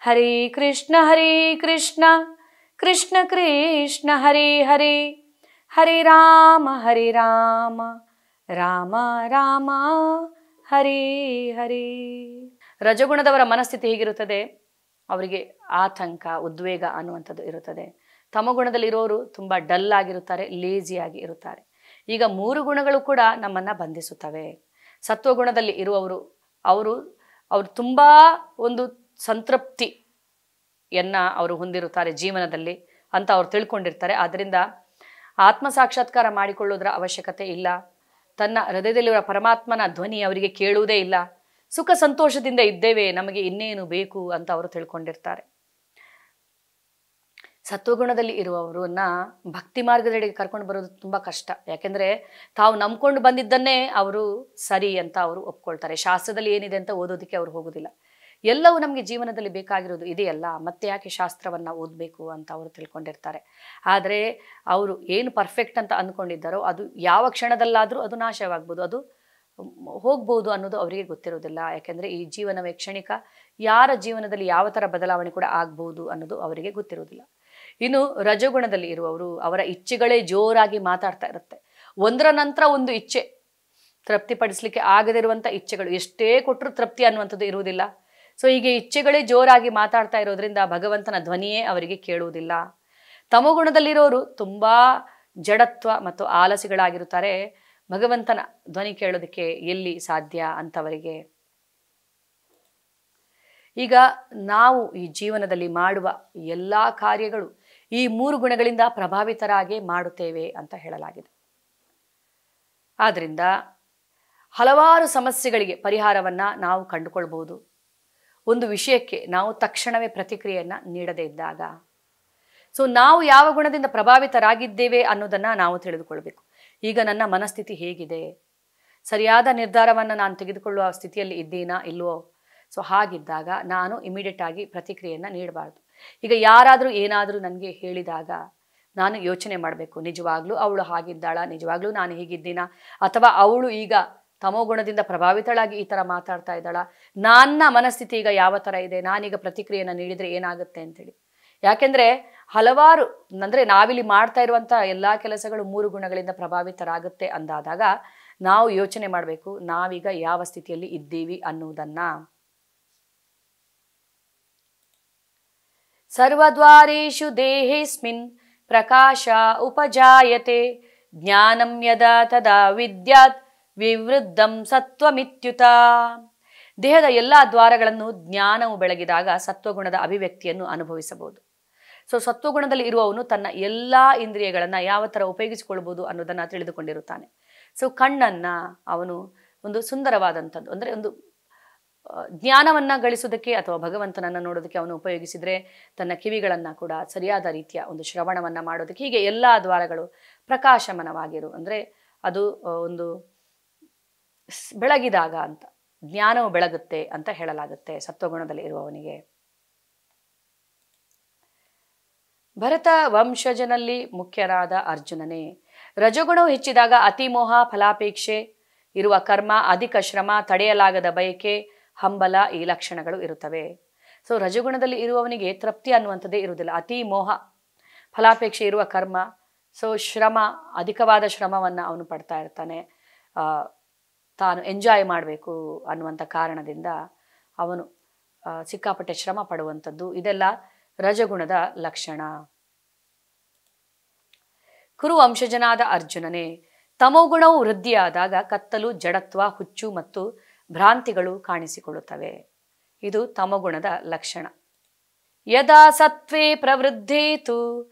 ಹರೇ ಕೃಷ್ಣ ಕೃಷ್ಣ ಕೃಷ್ಣ ಹರೇ ಹರೇ, ಹರೇ ರಾಮ ರಾಮ ರಾಮ ಹರೇ ಹರೇ. ರಜಗುಣದವರ ಮನಸ್ಥಿತಿ ಹೇಗಿರುತ್ತದೆ? ಅವರಿಗೆ ಆತಂಕ, ಉದ್ವೇಗ ಅನ್ನುವಂಥದ್ದು ಇರುತ್ತದೆ. ತಮಗುಣದಲ್ಲಿರೋರು ತುಂಬ ಡಲ್ ಆಗಿರುತ್ತಾರೆ, ಲೇಜಿಯಾಗಿ ಇರುತ್ತಾರೆ. ಈಗ ಮೂರು ಗುಣಗಳು ಕೂಡ ನಮ್ಮನ್ನು ಬಂಧಿಸುತ್ತವೆ. ಸತ್ವಗುಣದಲ್ಲಿ ಇರುವವರು ಅವರು ತುಂಬ ಒಂದು ಸಂತೃಪ್ತಿಯನ್ನು ಅವರು ಹೊಂದಿರುತ್ತಾರೆ ಜೀವನದಲ್ಲಿ ಅಂತ ಅವ್ರು ತಿಳ್ಕೊಂಡಿರ್ತಾರೆ. ಆದ್ದರಿಂದ ಆತ್ಮ ಸಾಕ್ಷಾತ್ಕಾರ ಮಾಡಿಕೊಳ್ಳೋದರ ಅವಶ್ಯಕತೆ ಇಲ್ಲ. ತನ್ನ ಹೃದಯದಲ್ಲಿರುವ ಪರಮಾತ್ಮನ ಧ್ವನಿ ಅವರಿಗೆ ಕೇಳುವುದೇ ಇಲ್ಲ. ಸುಖ ಸಂತೋಷದಿಂದ ಇದ್ದೇವೆ, ನಮಗೆ ಇನ್ನೇನು ಬೇಕು ಅಂತ ಅವರು ತಿಳ್ಕೊಂಡಿರ್ತಾರೆ. ಸತ್ವಗುಣದಲ್ಲಿ ಇರುವವರನ್ನ ಭಕ್ತಿ ಮಾರ್ಗದೆಡೆಗೆ ಕರ್ಕೊಂಡು ಬರೋದು ತುಂಬ ಕಷ್ಟ. ಯಾಕೆಂದರೆ ತಾವು ನಂಬ್ಕೊಂಡು ಬಂದಿದ್ದನ್ನೇ ಅವರು ಸರಿ ಅಂತ ಅವರು ಒಪ್ಕೊಳ್ತಾರೆ. ಶಾಸ್ತ್ರದಲ್ಲಿ ಏನಿದೆ ಅಂತ ಓದೋದಕ್ಕೆ ಅವರು ಹೋಗೋದಿಲ್ಲ. ಎಲ್ಲವೂ ನಮಗೆ ಜೀವನದಲ್ಲಿ ಬೇಕಾಗಿರೋದು ಇದೆಯಲ್ಲ, ಮತ್ತೆ ಯಾಕೆ ಶಾಸ್ತ್ರವನ್ನು ಓದಬೇಕು ಅಂತ ಅವರು ತಿಳ್ಕೊಂಡಿರ್ತಾರೆ. ಆದರೆ ಅವರು ಏನು ಪರ್ಫೆಕ್ಟ್ ಅಂತ ಅಂದ್ಕೊಂಡಿದ್ದಾರೋ ಅದು ಯಾವ ಕ್ಷಣದಲ್ಲಾದರೂ ಅದು ನಾಶವಾಗ್ಬೋದು, ಅದು ಹೋಗ್ಬೋದು ಅನ್ನೋದು ಅವರಿಗೆ ಗೊತ್ತಿರೋದಿಲ್ಲ. ಯಾಕೆಂದರೆ ಈ ಜೀವನವೇ ಕ್ಷಣಿಕ, ಯಾರ ಜೀವನದಲ್ಲಿ ಯಾವ ಥರ ಬದಲಾವಣೆ ಕೂಡ ಆಗ್ಬೋದು ಅನ್ನೋದು ಅವರಿಗೆ ಗೊತ್ತಿರೋದಿಲ್ಲ. ಇನ್ನು ರಜಗುಣದಲ್ಲಿ ಇರುವವರು, ಅವರ ಇಚ್ಛೆಗಳೇ ಜೋರಾಗಿ ಮಾತಾಡ್ತಾ ಇರುತ್ತೆ. ಒಂದರ ನಂತರ ಒಂದು ಇಚ್ಛೆ, ತೃಪ್ತಿಪಡಿಸಲಿಕ್ಕೆ ಆಗದಿರುವಂಥ ಇಚ್ಛೆಗಳು, ಎಷ್ಟೇ ಕೊಟ್ಟರು ತೃಪ್ತಿ ಅನ್ನುವಂಥದ್ದು ಇರುವುದಿಲ್ಲ. ಸೊ ಹೀಗೆ ಇಚ್ಛೆಗಳೇ ಜೋರಾಗಿ ಮಾತಾಡ್ತಾ ಇರೋದ್ರಿಂದ ಭಗವಂತನ ಧ್ವನಿಯೇ ಅವರಿಗೆ ಕೇಳುವುದಿಲ್ಲ. ತಮೋಗುಣದಲ್ಲಿರೋರು ತುಂಬ ಜಡತ್ವ ಮತ್ತು ಆಲಸಿಗಳಾಗಿರುತ್ತಾರೆ. ಭಗವಂತನ ಧ್ವನಿ ಕೇಳೋದಕ್ಕೆ ಎಲ್ಲಿ ಸಾಧ್ಯ ಅಂತವರಿಗೆ. ಈಗ ನಾವು ಈ ಜೀವನದಲ್ಲಿ ಮಾಡುವ ಎಲ್ಲ ಕಾರ್ಯಗಳು ಈ ಮೂರು ಗುಣಗಳಿಂದ ಪ್ರಭಾವಿತರಾಗಿ ಮಾಡುತ್ತೇವೆ ಅಂತ ಹೇಳಲಾಗಿದೆ. ಆದ್ದರಿಂದ ಹಲವಾರು ಸಮಸ್ಯೆಗಳಿಗೆ ಪರಿಹಾರವನ್ನು ನಾವು ಕಂಡುಕೊಳ್ಬಹುದು. ಒಂದು ವಿಷಯಕ್ಕೆ ನಾವು ತಕ್ಷಣವೇ ಪ್ರತಿಕ್ರಿಯೆಯನ್ನು ನೀಡದೇ ಇದ್ದಾಗ. ಸೊ ನಾವು ಯಾವ ಗುಣದಿಂದ ಪ್ರಭಾವಿತರಾಗಿದ್ದೇವೆ ಅನ್ನೋದನ್ನು ನಾವು ತಿಳಿದುಕೊಳ್ಬೇಕು. ಈಗ ನನ್ನ ಮನಸ್ಥಿತಿ ಹೇಗಿದೆ, ಸರಿಯಾದ ನಿರ್ಧಾರವನ್ನು ನಾನು ತೆಗೆದುಕೊಳ್ಳುವ ಸ್ಥಿತಿಯಲ್ಲಿ ಇದ್ದೀನಾ ಇಲ್ವೋ? ಸೊ ಹಾಗಿದ್ದಾಗ ನಾನು ಇಮಿಡಿಯೇಟ್ ಆಗಿ ಪ್ರತಿಕ್ರಿಯೆಯನ್ನು ನೀಡಬಾರ್ದು. ಈಗ ಯಾರಾದರೂ ಏನಾದರೂ ನನಗೆ ಹೇಳಿದಾಗ ನಾನು ಯೋಚನೆ ಮಾಡಬೇಕು, ನಿಜವಾಗ್ಲೂ ಅವಳು ಹಾಗಿದ್ದಾಳ, ನಿಜವಾಗ್ಲೂ ನಾನು ಹೀಗಿದ್ದೀನಾ, ಅಥವಾ ಅವಳು ಈಗ ತಮೋಗುಣದಿಂದ ಪ್ರಭಾವಿತಳಾಗಿ ಈ ಥರ ಮಾತಾಡ್ತಾ ಇದ್ದಾಳ, ನನ್ನ ಮನಸ್ಥಿತಿ ಈಗ ಯಾವ ಥರ ಇದೆ, ನಾನೀಗ ಪ್ರತಿಕ್ರಿಯೆಯನ್ನು ನೀಡಿದರೆ ಏನಾಗುತ್ತೆ ಅಂತೇಳಿ. ಯಾಕೆಂದರೆ ಹಲವಾರು ಅಂದರೆ ನಾವಿಲ್ಲಿ ಮಾಡ್ತಾ ಇರುವಂಥ ಎಲ್ಲ ಕೆಲಸಗಳು ಮೂರು ಗುಣಗಳಿಂದ ಪ್ರಭಾವಿತರಾಗುತ್ತೆ ಅಂದಾದಾಗ ನಾವು ಯೋಚನೆ ಮಾಡಬೇಕು, ನಾವೀಗ ಯಾವ ಸ್ಥಿತಿಯಲ್ಲಿ ಇದ್ದೀವಿ ಅನ್ನುವುದನ್ನು. ಸರ್ವದ್ವಾರೇಷು ದೇಹೇಸ್ಮಿನ್ ಪ್ರಕಾಶ ಉಪಜಾಯತೆ, ಜ್ಞಾನಂ ಯದಾ ತದಾ ವಿದ್ಯಾತ್ ವಿವೃದ್ಧಂ ಸತ್ವಮಿತ್ಯುತ. ದೇಹದ ಎಲ್ಲ ದ್ವಾರಗಳನ್ನು ಜ್ಞಾನವು ಬೆಳಗಿದಾಗ ಸತ್ವಗುಣದ ಅಭಿವ್ಯಕ್ತಿಯನ್ನು ಅನುಭವಿಸಬಹುದು. ಸೊ ಸತ್ವಗುಣದಲ್ಲಿ ಇರುವವನು ತನ್ನ ಎಲ್ಲ ಇಂದ್ರಿಯಗಳನ್ನು ಯಾವ ಥರ ಉಪಯೋಗಿಸಿಕೊಳ್ಬೋದು ಅನ್ನೋದನ್ನು ತಿಳಿದುಕೊಂಡಿರುತ್ತಾನೆ. ಸೊ ಕಣ್ಣನ್ನು ಅವನು ಒಂದು ಸುಂದರವಾದಂಥದ್ದು ಅಂದರೆ ಒಂದು ಜ್ಞಾನವನ್ನು ಗಳಿಸೋದಕ್ಕೆ ಅಥವಾ ಭಗವಂತನನ್ನು ನೋಡೋದಕ್ಕೆ ಅವನು ಉಪಯೋಗಿಸಿದರೆ, ತನ್ನ ಕಿವಿಗಳನ್ನು ಕೂಡ ಸರಿಯಾದ ರೀತಿಯ ಒಂದು ಶ್ರವಣವನ್ನು ಮಾಡೋದಕ್ಕೆ, ಹೀಗೆ ಎಲ್ಲ ದ್ವಾರಗಳು ಪ್ರಕಾಶಮನವಾಗಿರು ಅಂದರೆ ಅದು ಒಂದು ಬೆಳಗಿದಾಗ ಅಂತ, ಜ್ಞಾನವು ಬೆಳಗುತ್ತೆ ಅಂತ ಹೇಳಲಾಗುತ್ತೆ ಸತ್ವಗುಣದಲ್ಲಿ ಇರುವವನಿಗೆ. ಭರತ ವಂಶಜನಲ್ಲಿ ಮುಖ್ಯರಾದ ಅರ್ಜುನನೇ, ರಜಗುಣವು ಹೆಚ್ಚಿದಾಗ ಅತಿಮೋಹ, ಫಲಾಪೇಕ್ಷೆ ಇರುವ ಕರ್ಮ, ಅಧಿಕ ಶ್ರಮ, ತಡೆಯಲಾಗದ ಬಯಕೆ, ಹಂಬಲ ಈ ಲಕ್ಷಣಗಳು ಇರುತ್ತವೆ. ಸೊ ರಜಗುಣದಲ್ಲಿ ಇರುವವನಿಗೆ ತೃಪ್ತಿ ಅನ್ನುವಂಥದ್ದೇ ಇರುವುದಿಲ್ಲ. ಅತಿ ಮೋಹ, ಫಲಾಪೇಕ್ಷೆ ಇರುವ ಕರ್ಮ, ಸೊ ಶ್ರಮ, ಅಧಿಕವಾದ ಶ್ರಮವನ್ನು ಅವನು ಪಡ್ತಾ ಇರ್ತಾನೆ. ತಾನು ಎಂಜಾಯ್ ಮಾಡಬೇಕು ಅನ್ನುವಂಥ ಕಾರಣದಿಂದ ಅವನು ಸಿಕ್ಕಾಪಟ್ಟೆ ಶ್ರಮ ಪಡುವಂಥದ್ದು, ಇದೆಲ್ಲ ರಜಗುಣದ ಲಕ್ಷಣ. ಕುರು ವಂಶಜನಾದ ಅರ್ಜುನನೇ, ತಮೋಗುಣವು ವೃದ್ಧಿಯಾದಾಗ ಕತ್ತಲು, ಜಡತ್ವ, ಹುಚ್ಚು ಮತ್ತು ಭ್ರಾಂತಿಗಳು ಕಾಣಿಸಿಕೊಳ್ಳುತ್ತವೆ. ಇದು ತಮೋಗುಣದ ಲಕ್ಷಣ. ಯದಾ ಸತ್ವೇ ಪ್ರವೃದ್ಧೇತು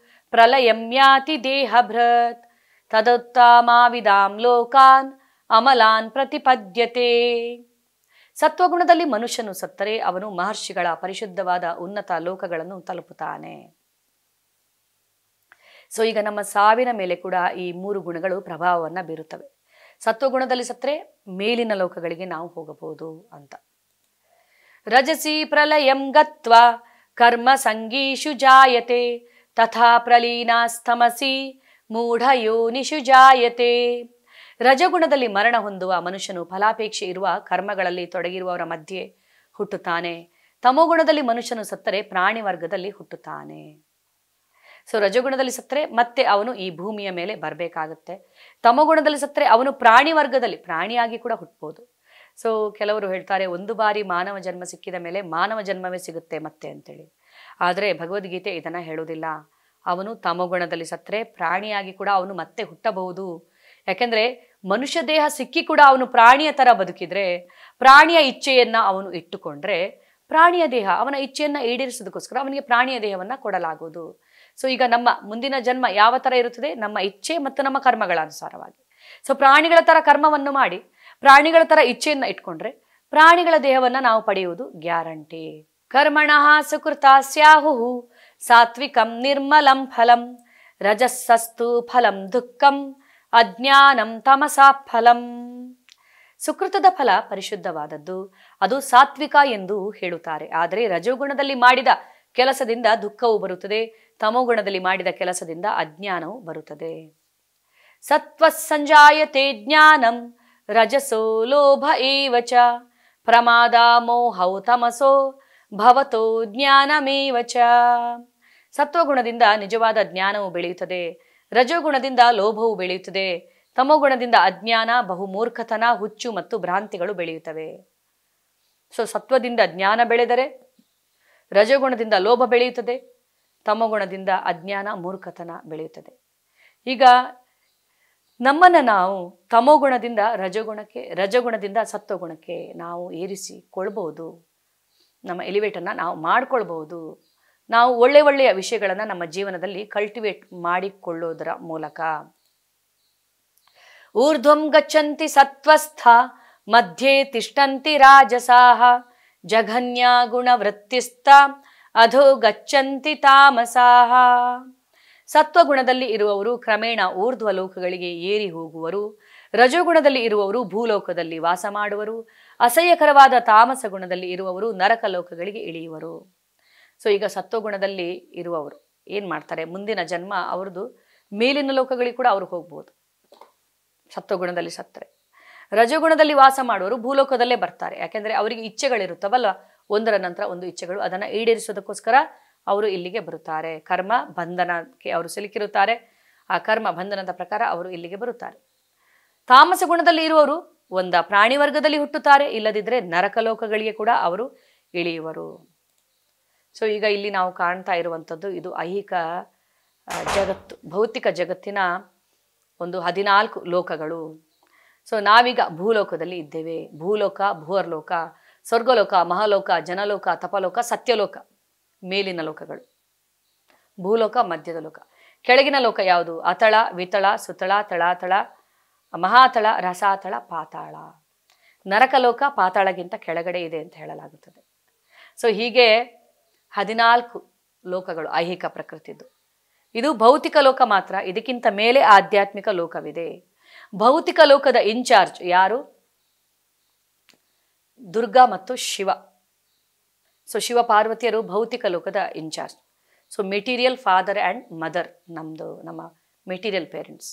ಪ್ರಲಯಂ ಯಾತಿ ದೇಹಭೃತ್ ತದೋತ್ತಮಾವಿದಾಂ ಲೋಕಾನ್ ಅಮಲಾನ್ ಪ್ರತಿಪದ್ಯತೆ. ಸತ್ವಗುಣದಲ್ಲಿ ಮನುಷ್ಯನು ಸತ್ತರೆ ಅವನು ಮಹರ್ಷಿಗಳ ಪರಿಶುದ್ಧವಾದ ಉನ್ನತ ಲೋಕಗಳನ್ನು ತಲುಪುತ್ತಾನೆ. ಸೊ ಈಗ ನಮ್ಮ ಸಾವಿನ ಮೇಲೆ ಕೂಡ ಈ ಮೂರು ಗುಣಗಳು ಪ್ರಭಾವವನ್ನು ಬೀರುತ್ತವೆ. ಸತ್ವಗುಣದಲ್ಲಿ ಸತ್ತರೆ ಮೇಲಿನ ಲೋಕಗಳಿಗೆ ನಾವು ಹೋಗಬಹುದು ಅಂತ. ರಜಸಿ ಪ್ರಲಯಂ ಗತ್ವಾ ಕರ್ಮ ಸಂಗೀಷು ಜಾಯತೆ ತಥಾ ಪ್ರಲೀನಾಸ್ತಮಸಿ ಮೂಢ ಯೋನಿಷು ಜಾಯತೆ. ರಜಗುಣದಲ್ಲಿ ಮರಣ ಹೊಂದುವ ಮನುಷ್ಯನು ಫಲಾಪೇಕ್ಷೆ ಇರುವ ಕರ್ಮಗಳಲ್ಲಿ ತೊಡಗಿರುವವರ ಮಧ್ಯೆ ಹುಟ್ಟುತ್ತಾನೆ. ತಮೋಗುಣದಲ್ಲಿ ಮನುಷ್ಯನು ಸತ್ತರೆ ಪ್ರಾಣಿ ವರ್ಗದಲ್ಲಿ ಹುಟ್ಟುತ್ತಾನೆ. ಸೊ ರಜಗುಣದಲ್ಲಿ ಸತ್ತರೆ ಮತ್ತೆ ಅವನು ಈ ಭೂಮಿಯ ಮೇಲೆ ಬರಬೇಕಾಗುತ್ತೆ. ತಮೋಗುಣದಲ್ಲಿ ಸತ್ತರೆ ಅವನು ಪ್ರಾಣಿ ವರ್ಗದಲ್ಲಿ ಪ್ರಾಣಿಯಾಗಿ ಕೂಡ ಹುಟ್ಟಬಹುದು. ಸೊ ಕೆಲವರು ಹೇಳ್ತಾರೆ ಒಂದು ಬಾರಿ ಮಾನವ ಜನ್ಮ ಸಿಕ್ಕಿದ ಮೇಲೆ ಮಾನವ ಜನ್ಮವೇ ಸಿಗುತ್ತೆ ಮತ್ತೆ ಅಂತೇಳಿ. ಆದರೆ ಭಗವದ್ಗೀತೆ ಇದನ್ನ ಹೇಳುವುದಿಲ್ಲ. ಅವನು ತಮೋಗುಣದಲ್ಲಿ ಸತ್ತರೆ ಪ್ರಾಣಿಯಾಗಿ ಕೂಡ ಅವನು ಮತ್ತೆ ಹುಟ್ಟಬಹುದು. ಯಾಕೆಂದ್ರೆ ಮನುಷ್ಯ ದೇಹ ಸಿಕ್ಕಿ ಕೂಡ ಅವನು ಪ್ರಾಣಿಯ ತರ ಬದುಕಿದ್ರೆ, ಪ್ರಾಣಿಯ ಇಚ್ಛೆಯನ್ನ ಅವನು ಇಟ್ಟುಕೊಂಡ್ರೆ, ಪ್ರಾಣಿಯ ದೇಹ ಅವನ ಇಚ್ಛೆಯನ್ನ ಈಡೇರಿಸೋದಕ್ಕೋಸ್ಕರ ಅವನಿಗೆ ಪ್ರಾಣಿಯ ದೇಹವನ್ನ ಕೊಡಲಾಗುವುದು. ಸೊ ಈಗ ನಮ್ಮ ಮುಂದಿನ ಜನ್ಮ ಯಾವ ತರ ಇರುತ್ತದೆ? ನಮ್ಮ ಇಚ್ಛೆ ಮತ್ತು ನಮ್ಮ ಕರ್ಮಗಳ ಅನುಸಾರವಾಗಿ. ಸೊ ಪ್ರಾಣಿಗಳ ತರ ಕರ್ಮವನ್ನು ಮಾಡಿ ಪ್ರಾಣಿಗಳ ತರ ಇಚ್ಛೆಯನ್ನ ಇಟ್ಕೊಂಡ್ರೆ ಪ್ರಾಣಿಗಳ ದೇಹವನ್ನ ನಾವು ಪಡೆಯುವುದು ಗ್ಯಾರಂಟಿ. ಕರ್ಮಣಃ ಸುಕೃತ ಸ್ಯಾಹು ಸಾತ್ವಿಕಂ ನಿರ್ಮಲಂ ಫಲಂ ರಜಸ್ಸಸ್ತು ಫಲಂ ದುಃಖಂ ಅಜ್ಞಾನಂ ತಮಸಾ ಫಲಂ. ಸುಕೃತದ ಫಲ ಪರಿಶುದ್ಧವಾದದ್ದು, ಅದು ಸಾತ್ವಿಕ ಎಂದು ಹೇಳುತ್ತಾರೆ. ಆದರೆ ರಜೋಗುಣದಲ್ಲಿ ಮಾಡಿದ ಕೆಲಸದಿಂದ ದುಃಖವು ಬರುತ್ತದೆ, ತಮೋಗುಣದಲ್ಲಿ ಮಾಡಿದ ಕೆಲಸದಿಂದ ಅಜ್ಞಾನವು ಬರುತ್ತದೆ. ಸತ್ವ ಸಂಜಾಯತೆ ಜ್ಞಾನಂ ರಜಸೋ ಲೋಭ ಏವ ಚ ಪ್ರಮಾದ ಮೋಹೌ ತಮಸೋ ಭವತೋ ಜ್ಞಾನಮೇವ ಚ. ಸತ್ವಗುಣದಿಂದ ನಿಜವಾದ ಜ್ಞಾನವು ಬೆಳೆಯುತ್ತದೆ, ರಜೋಗುಣದಿಂದ ಲೋಭವು ಬೆಳೆಯುತ್ತದೆ, ತಮೋಗುಣದಿಂದ ಅಜ್ಞಾನ, ಬಹುಮೂರ್ಖತನ, ಹುಚ್ಚು ಮತ್ತು ಭ್ರಾಂತಿಗಳು ಬೆಳೆಯುತ್ತವೆ. ಸೊ ಸತ್ವದಿಂದ ಜ್ಞಾನ ಬೆಳೆದರೆ ರಜೋಗುಣದಿಂದ ಲೋಭ ಬೆಳೆಯುತ್ತದೆ, ತಮೋಗುಣದಿಂದ ಅಜ್ಞಾನ, ಮೂರ್ಖತನ ಬೆಳೆಯುತ್ತದೆ. ಈಗ ನಮ್ಮನ್ನು ನಾವು ತಮೋಗುಣದಿಂದ ರಜೋಗುಣಕ್ಕೆ, ರಜಗುಣದಿಂದ ಸತ್ವಗುಣಕ್ಕೆ ನಾವು ಏರಿಸಿಕೊಳ್ಬಹುದು. ನಮ್ಮ ಎಲಿವೇಟನ್ನು ನಾವು ಮಾಡ್ಕೊಳ್ಬಹುದು. ನಾವು ಒಳ್ಳೆಯ ವಿಷಯಗಳನ್ನು ನಮ್ಮ ಜೀವನದಲ್ಲಿ ಕಲ್ಟಿವೇಟ್ ಮಾಡಿಕೊಳ್ಳೋದರ ಮೂಲಕ. ಊರ್ಧ್ವಂ ಗಚ್ಚಂತಿ ಸತ್ವಸ್ಥ ಮಧ್ಯೆ ತಿಷ್ಟಂತಿ ರಾಜಸಾಹ ಜಘನ್ಯ ಗುಣವೃತ್ತಿಸ್ಥ ಅಧೋ ಗಚ್ಚಂತಿ ತಾಮಸಾಹ. ಸತ್ವಗುಣದಲ್ಲಿ ಇರುವವರು ಕ್ರಮೇಣ ಊರ್ಧ್ವ ಲೋಕಗಳಿಗೆ ಏರಿ ಹೋಗುವರು, ರಜೋಗುಣದಲ್ಲಿ ಇರುವವರು ಭೂಲೋಕದಲ್ಲಿ ವಾಸ ಮಾಡುವರು, ಅಸಹ್ಯಕರವಾದ ತಾಮಸ ಗುಣದಲ್ಲಿ ಇರುವವರು ನರಕ ಲೋಕಗಳಿಗೆ ಇಳಿಯುವರು. ಸೊ ಈಗ ಸತ್ವಗುಣದಲ್ಲಿ ಇರುವವರು ಏನ್ ಮಾಡ್ತಾರೆ? ಮುಂದಿನ ಜನ್ಮ ಅವ್ರದ್ದು ಮೇಲಿನ ಲೋಕಗಳಿಗೆ ಕೂಡ ಅವ್ರು ಹೋಗ್ಬೋದು ಸತ್ವಗುಣದಲ್ಲಿ ಸತ್ತರೆ. ರಜೋಗುಣದಲ್ಲಿ ವಾಸ ಮಾಡುವರು ಭೂಲೋಕದಲ್ಲೇ ಬರ್ತಾರೆ. ಯಾಕೆಂದ್ರೆ ಅವರಿಗೆ ಇಚ್ಛೆಗಳಿರುತ್ತವಲ್ಲ, ಒಂದರ ನಂತರ ಒಂದು ಇಚ್ಛೆಗಳು, ಅದನ್ನ ಈಡೇರಿಸೋದಕ್ಕೋಸ್ಕರ ಅವರು ಇಲ್ಲಿಗೆ ಬರುತ್ತಾರೆ. ಕರ್ಮ ಬಂಧನಕ್ಕೆ ಅವರು ಸಿಲುಕಿರುತ್ತಾರೆ. ಆ ಕರ್ಮ ಬಂಧನದ ಪ್ರಕಾರ ಅವರು ಇಲ್ಲಿಗೆ ಬರುತ್ತಾರೆ. ತಾಮಸ ಗುಣದಲ್ಲಿ ಇರುವವರು ಒಂದ ಪ್ರಾಣಿ ವರ್ಗದಲ್ಲಿ ಹುಟ್ಟುತ್ತಾರೆ, ಇಲ್ಲದಿದ್ದರೆ ನರಕ ಲೋಕಗಳಿಗೆ ಕೂಡ ಅವರು ಇಳಿಯುವರು. ಸೊ ಈಗ ಇಲ್ಲಿ ನಾವು ಕಾಣ್ತಾ ಇರುವಂಥದ್ದು ಇದು ಐಹಿಕ ಜಗತ್ತು, ಭೌತಿಕ ಜಗತ್ತಿನ ಒಂದು 14 ಲೋಕಗಳು. ಸೊ ನಾವೀಗ ಭೂಲೋಕದಲ್ಲಿ ಇದ್ದೇವೆ. ಭೂಲೋಕ, ಭೂವರ್ಲೋಕ, ಸ್ವರ್ಗಲೋಕ, ಮಹಾಲೋಕ, ಜನಲೋಕ, ತಪಲೋಕ, ಸತ್ಯಲೋಕ ಮೇಲಿನ ಲೋಕಗಳು. ಭೂಲೋಕ ಮಧ್ಯದ ಲೋಕ. ಕೆಳಗಿನ ಲೋಕ ಯಾವುದು? ಅತಳ, ವಿತಳ, ಸುತಳ, ತಳಾತಳ, ಮಹಾತಳ, ರಸಾತಳ, ಪಾತಾಳ. ನರಕಲೋಕ ಪಾತಾಳಗಿಂತ ಕೆಳಗಡೆ ಇದೆ ಅಂತ ಹೇಳಲಾಗುತ್ತದೆ. ಸೊ ಹೀಗೆ 14 ಲೋಕಗಳು ಐಹಿಕ ಪ್ರಕೃತಿದು. ಇದು ಭೌತಿಕ ಲೋಕ ಮಾತ್ರ. ಇದಕ್ಕಿಂತ ಮೇಲೆ ಆಧ್ಯಾತ್ಮಿಕ ಲೋಕವಿದೆ. ಭೌತಿಕ ಲೋಕದ ಇನ್ಚಾರ್ಜ್ ಯಾರು? ದುರ್ಗಾ ಮತ್ತು ಶಿವ. ಸೊ ಶಿವ ಪಾರ್ವತಿಯರು ಭೌತಿಕ ಲೋಕದ incharge. So material father and mother ನಮ್ಮ material parents.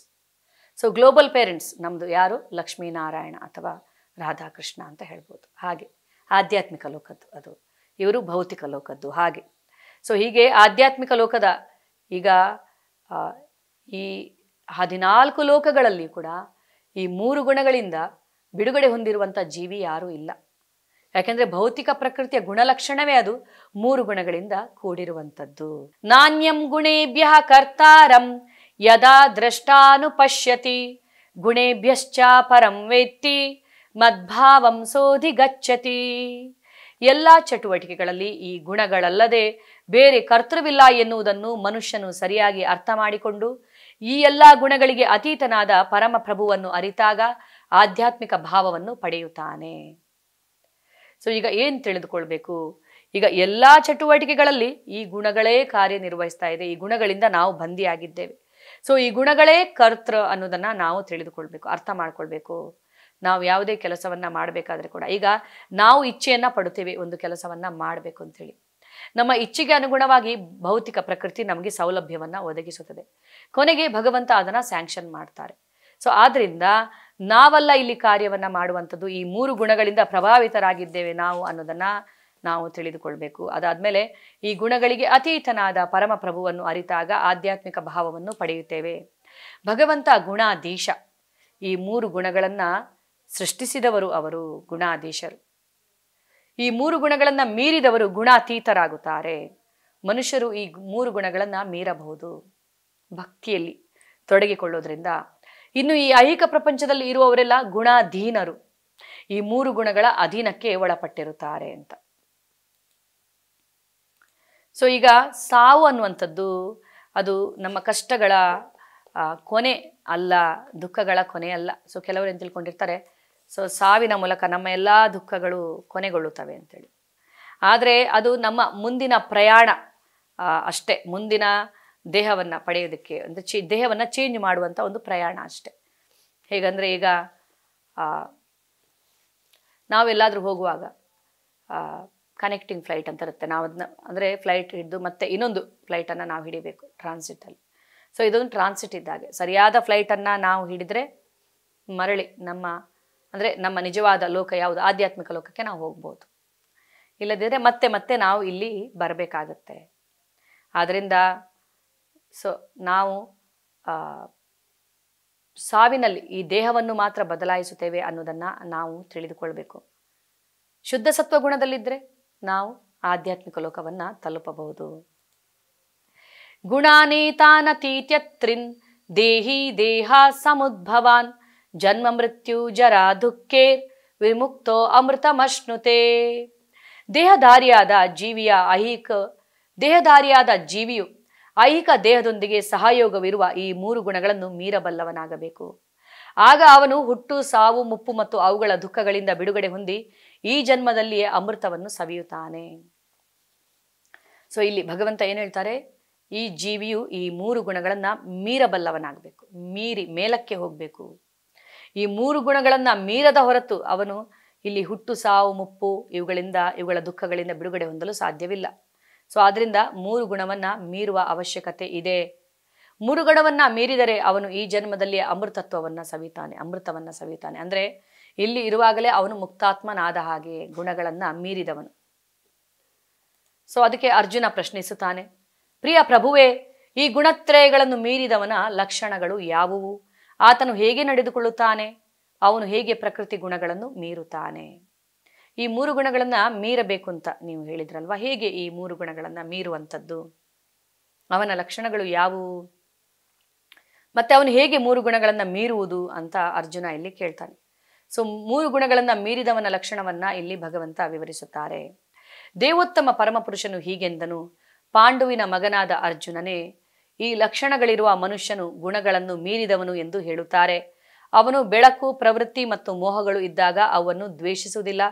So global parents ನಮ್ಮದು ಯಾರು? ಲಕ್ಷ್ಮೀನಾರಾಯಣ ಅಥವಾ ರಾಧಾಕೃಷ್ಣ ಅಂತ ಹೇಳ್ಬೋದು. ಹಾಗೆ ಆಧ್ಯಾತ್ಮಿಕ ಲೋಕದ್ದು ಅದು, ಇವರು ಭೌತಿಕ ಲೋಕದ್ದು. ಹಾಗೆ ಸೊ ಹೀಗೆ ಆಧ್ಯಾತ್ಮಿಕ ಲೋಕದ ಈಗ ಈ 14 ಲೋಕಗಳಲ್ಲಿ ಕೂಡ ಈ 3 ಗುಣಗಳಿಂದ ಬಿಡುಗಡೆ ಹೊಂದಿರುವಂಥ ಜೀವಿ ಯಾರೂ ಇಲ್ಲ. ಯಾಕೆಂದ್ರೆ ಭೌತಿಕ ಪ್ರಕೃತಿಯ ಗುಣಲಕ್ಷಣವೇ ಅದು 3 ಗುಣಗಳಿಂದ ಕೂಡಿರುವಂಥದ್ದು. ನಾಣ್ಯಂ ಗುಣೇಭ್ಯ ಕರ್ತಾರಂ ಯದಾ ದ್ರಷ್ಟಾನುಪಶ್ಯತಿ ಗುಣೇಭ್ಯಶ್ಚ ಪರಂ ವೇತ್ತಿ ಮದ್ಭಾವಂ ಸೋಧಿ ಗಚ್ಚತಿ. ಎಲ್ಲ ಚಟುವಟಿಕೆಗಳಲ್ಲಿ ಈ ಗುಣಗಳಲ್ಲದೆ ಬೇರೆ ಕರ್ತೃವಿಲ್ಲ ಎನ್ನುವುದನ್ನು ಮನುಷ್ಯನು ಸರಿಯಾಗಿ ಅರ್ಥ ಮಾಡಿಕೊಂಡು ಈ ಎಲ್ಲ ಗುಣಗಳಿಗೆ ಅತೀತನಾದ ಪರಮ ಪ್ರಭುವನ್ನು ಅರಿತಾಗ ಆಧ್ಯಾತ್ಮಿಕ ಭಾವವನ್ನು ಪಡೆಯುತ್ತಾನೆ. ಸೊ ಈಗ ಏನು ತಿಳಿದುಕೊಳ್ಬೇಕು? ಈಗ ಎಲ್ಲ ಚಟುವಟಿಕೆಗಳಲ್ಲಿ ಈ ಗುಣಗಳೇ ಕಾರ್ಯನಿರ್ವಹಿಸ್ತಾ ಇದೆ. ಈ ಗುಣಗಳಿಂದ ನಾವು ಬಂದಿಯಾಗಿದ್ದೇವೆ. ಸೊ ಈ ಗುಣಗಳೇ ಕರ್ತೃ ಅನ್ನೋದನ್ನ ನಾವು ತಿಳಿದುಕೊಳ್ಬೇಕು, ಅರ್ಥ ಮಾಡ್ಕೊಳ್ಬೇಕು. ನಾವು ಯಾವುದೇ ಕೆಲಸವನ್ನ ಮಾಡಬೇಕಾದ್ರೆ ಕೂಡ ಈಗ ನಾವು ಇಚ್ಛೆಯನ್ನ ಪಡುತ್ತೇವೆ ಒಂದು ಕೆಲಸವನ್ನ ಮಾಡಬೇಕು ಅಂತೇಳಿ. ನಮ್ಮ ಇಚ್ಛೆಗೆ ಅನುಗುಣವಾಗಿ ಭೌತಿಕ ಪ್ರಕೃತಿ ನಮಗೆ ಸೌಲಭ್ಯವನ್ನು ಒದಗಿಸುತ್ತದೆ. ಕೊನೆಗೆ ಭಗವಂತ ಅದನ್ನು ಸ್ಯಾಂಕ್ಷನ್ ಮಾಡ್ತಾರೆ. ಸೊ ಆದ್ದರಿಂದ ನಾವಲ್ಲ ಇಲ್ಲಿ ಕಾರ್ಯವನ್ನು ಮಾಡುವಂಥದ್ದು, ಈ 3 ಗುಣಗಳಿಂದ ಪ್ರಭಾವಿತರಾಗಿದ್ದೇವೆ ನಾವು ಅನ್ನೋದನ್ನು ನಾವು ತಿಳಿದುಕೊಳ್ಬೇಕು. ಅದಾದಮೇಲೆ ಈ ಗುಣಗಳಿಗೆ ಅತೀತನಾದ ಪರಮಪ್ರಭುವನ್ನು ಅರಿತಾಗ ಆಧ್ಯಾತ್ಮಿಕ ಭಾವವನ್ನು ಪಡೆಯುತ್ತೇವೆ. ಭಗವಂತ ಗುಣಾಧೀಶ. ಈ 3 ಗುಣಗಳನ್ನು ಸೃಷ್ಟಿಸಿದವರು ಅವರು ಗುಣಾಧೀಶರು. ಈ 3 ಗುಣಗಳನ್ನು ಮೀರಿದವರು ಗುಣಾತೀತರಾಗುತ್ತಾರೆ. ಮನುಷ್ಯರು ಈ 3 ಗುಣಗಳನ್ನು ಮೀರಬಹುದು ಭಕ್ತಿಯಲ್ಲಿ ತೊಡಗಿಕೊಳ್ಳೋದ್ರಿಂದ. ಇನ್ನು ಈ ಐಹಿಕ ಪ್ರಪಂಚದಲ್ಲಿ ಇರುವವರೆಲ್ಲ ಗುಣಾಧೀನರು, ಈ 3 ಗುಣಗಳ ಅಧೀನಕ್ಕೆ ಒಳಪಟ್ಟಿರುತ್ತಾರೆ ಅಂತ. ಸೊ ಈಗ ಸಾವು ಅನ್ನುವಂಥದ್ದು ಅದು ನಮ್ಮ ಕಷ್ಟಗಳ ಕೊನೆ ಅಲ್ಲ, ದುಃಖಗಳ ಕೊನೆ ಅಲ್ಲ. ಸೊ ಕೆಲವರು ಏನು ತಿಳ್ಕೊಂಡಿರ್ತಾರೆ, ಸೊ ಸಾವಿನ ಮೂಲಕ ನಮ್ಮ ಎಲ್ಲ ದುಃಖಗಳು ಕೊನೆಗೊಳ್ಳುತ್ತವೆ ಅಂತೇಳಿ. ಆದರೆ ಅದು ನಮ್ಮ ಮುಂದಿನ ಪ್ರಯಾಣ ಅಷ್ಟೇ, ಮುಂದಿನ ದೇಹವನ್ನು ಪಡೆಯೋದಕ್ಕೆ ಅಂದರೆ ದೇಹವನ್ನು ಚೇಂಜ್ ಮಾಡುವಂಥ ಒಂದು ಪ್ರಯಾಣ ಅಷ್ಟೆ. ಹೇಗಂದರೆ ಈಗ ನಾವೆಲ್ಲಾದರೂ ಹೋಗುವಾಗ ಕನೆಕ್ಟಿಂಗ್ ಫ್ಲೈಟ್ ಅಂತ ಇರುತ್ತೆ. ನಾವು ಅದನ್ನ ಅಂದರೆ ಫ್ಲೈಟ್ ಹಿಡಿದು ಮತ್ತೆ ಇನ್ನೊಂದು ಫ್ಲೈಟನ್ನು ನಾವು ಹಿಡಿಬೇಕು ಟ್ರಾನ್ಸಿಟಲ್ಲಿ. ಸೊ ಇದೊಂದು ಟ್ರಾನ್ಸಿಟ್ ಇದ್ದಾಗೆ. ಸರಿಯಾದ ಫ್ಲೈಟನ್ನು ನಾವು ಹಿಡಿದ್ರೆ ಮರಳಿ ನಮ್ಮ ನಿಜವಾದ ಲೋಕ ಯಾವುದು, ಆಧ್ಯಾತ್ಮಿಕ ಲೋಕಕ್ಕೆ ನಾವು ಹೋಗ್ಬೋದು. ಇಲ್ಲದಿದ್ದರೆ ಮತ್ತೆ ಮತ್ತೆ ನಾವು ಇಲ್ಲಿ ಬರಬೇಕಾಗತ್ತೆ. ಆದ್ದರಿಂದ ಸೊ ನಾವು ಸಾವಿನಲ್ಲಿ ಈ ದೇಹವನ್ನು ಮಾತ್ರ ಬದಲಾಯಿಸುತ್ತೇವೆ ಅನ್ನೋದನ್ನು ನಾವು ತಿಳಿದುಕೊಳ್ಬೇಕು. ಶುದ್ಧ ಸತ್ವ ಗುಣದಲ್ಲಿದ್ದರೆ ನಾವು ಆಧ್ಯಾತ್ಮಿಕ ಲೋಕವನ್ನು ತಲುಪಬಹುದು. ಗುಣಾನೇತಾನತೀತ್ಯತ್ರಿನ್ ದೇಹಿ ದೇಹ ಸಮುದ್ಭವಾನ್ ಜನ್ಮ ಮೃತ್ಯು ಜರಾ ದುಃಖೇರ್ ವಿಮುಕ್ತೋ ಅಮೃತಮಶ್ನುತೆ. ದೇಹಧಾರಿಯಾದ ಜೀವಿಯು ಐಹಿಕ ದೇಹದೊಂದಿಗೆ ಸಹಯೋಗವಿರುವ ಈ 3 ಗುಣಗಳನ್ನು ಮೀರಬಲ್ಲವನಾಗಬೇಕು. ಆಗ ಅವನು ಹುಟ್ಟು, ಸಾವು, ಮುಪ್ಪು ಮತ್ತು ಅವುಗಳ ದುಃಖಗಳಿಂದ ಬಿಡುಗಡೆ ಹೊಂದಿ ಈ ಜನ್ಮದಲ್ಲಿಯೇ ಅಮೃತವನ್ನು ಸವಿಯುತ್ತಾನೆ. ಸೊ ಇಲ್ಲಿ ಭಗವಂತ ಏನು ಹೇಳ್ತಾರೆ, ಈ ಜೀವಿಯು ಈ 3 ಗುಣಗಳನ್ನು ಮೀರಬಲ್ಲವನಾಗಬೇಕು, ಮೀರಿ ಮೇಲಕ್ಕೆ ಹೋಗಬೇಕು. ಈ 3 ಗುಣಗಳನ್ನು ಮೀರದ ಹೊರತು ಅವನು ಇಲ್ಲಿ ಹುಟ್ಟು, ಸಾವು, ಮುಪ್ಪು ಇವುಗಳ ದುಃಖಗಳಿಂದ ಬಿಡುಗಡೆ ಹೊಂದಲು ಸಾಧ್ಯವಿಲ್ಲ. ಸೊ ಆದ್ರಿಂದ 3 ಗುಣವನ್ನು ಮೀರುವ ಅವಶ್ಯಕತೆ ಇದೆ. 3 ಗುಣವನ್ನು ಮೀರಿದರೆ ಅವನು ಈ ಜನ್ಮದಲ್ಲಿ ಅಮೃತವನ್ನು ಸವಿತಾನೆ. ಅಂದರೆ ಇಲ್ಲಿ ಇರುವಾಗಲೇ ಅವನು ಮುಕ್ತಾತ್ಮನಾದ ಹಾಗೆ, ಗುಣಗಳನ್ನು ಮೀರಿದವನು. ಸೊ ಅದಕ್ಕೆ ಅರ್ಜುನ ಪ್ರಶ್ನಿಸುತ್ತಾನೆ, ಪ್ರಿಯ ಪ್ರಭುವೇ, ಈ ಗುಣತ್ರಯಗಳನ್ನು ಮೀರಿದವನ ಲಕ್ಷಣಗಳು ಯಾವುವು? ಆತನು ಹೇಗೆ ನಡೆದುಕೊಳ್ಳುತ್ತಾನೆ? ಅವನು ಹೇಗೆ ಪ್ರಕೃತಿ ಗುಣಗಳನ್ನು ಮೀರುತ್ತಾನೆ? ಈ 3 ಗುಣಗಳನ್ನು ಮೀರಬೇಕು ಅಂತ ನೀವು ಹೇಳಿದ್ರಲ್ವಾ, ಹೇಗೆ ಈ 3 ಗುಣಗಳನ್ನು ಮೀರುವಂಥದ್ದು? ಅವನ ಲಕ್ಷಣಗಳು ಯಾವುವು? ಮತ್ತೆ ಅವನು ಹೇಗೆ 3 ಗುಣಗಳನ್ನು ಮೀರುವುದು ಅಂತ ಅರ್ಜುನ ಇಲ್ಲಿ ಕೇಳ್ತಾನೆ. ಸೊ 3 ಗುಣಗಳನ್ನು ಮೀರಿದವನ ಲಕ್ಷಣವನ್ನ ಇಲ್ಲಿ ಭಗವಂತ ವಿವರಿಸುತ್ತಾರೆ. ದೇವೋತ್ತಮ ಪರಮಪುರುಷನು ಹೀಗೆಂದನು, ಪಾಂಡುವಿನ ಮಗನಾದ ಅರ್ಜುನನೇ, ಈ ಲಕ್ಷಣಗಳಿರುವ ಮನುಷ್ಯನು ಗುಣಗಳನ್ನು ಮೀರಿದವನು ಎಂದು ಹೇಳುತ್ತಾರೆ. ಅವನು ಬೆಳಕು, ಪ್ರವೃತ್ತಿ ಮತ್ತು ಮೋಹಗಳು ಇದ್ದಾಗ ಅವನ್ನು ದ್ವೇಷಿಸುವುದಿಲ್ಲ,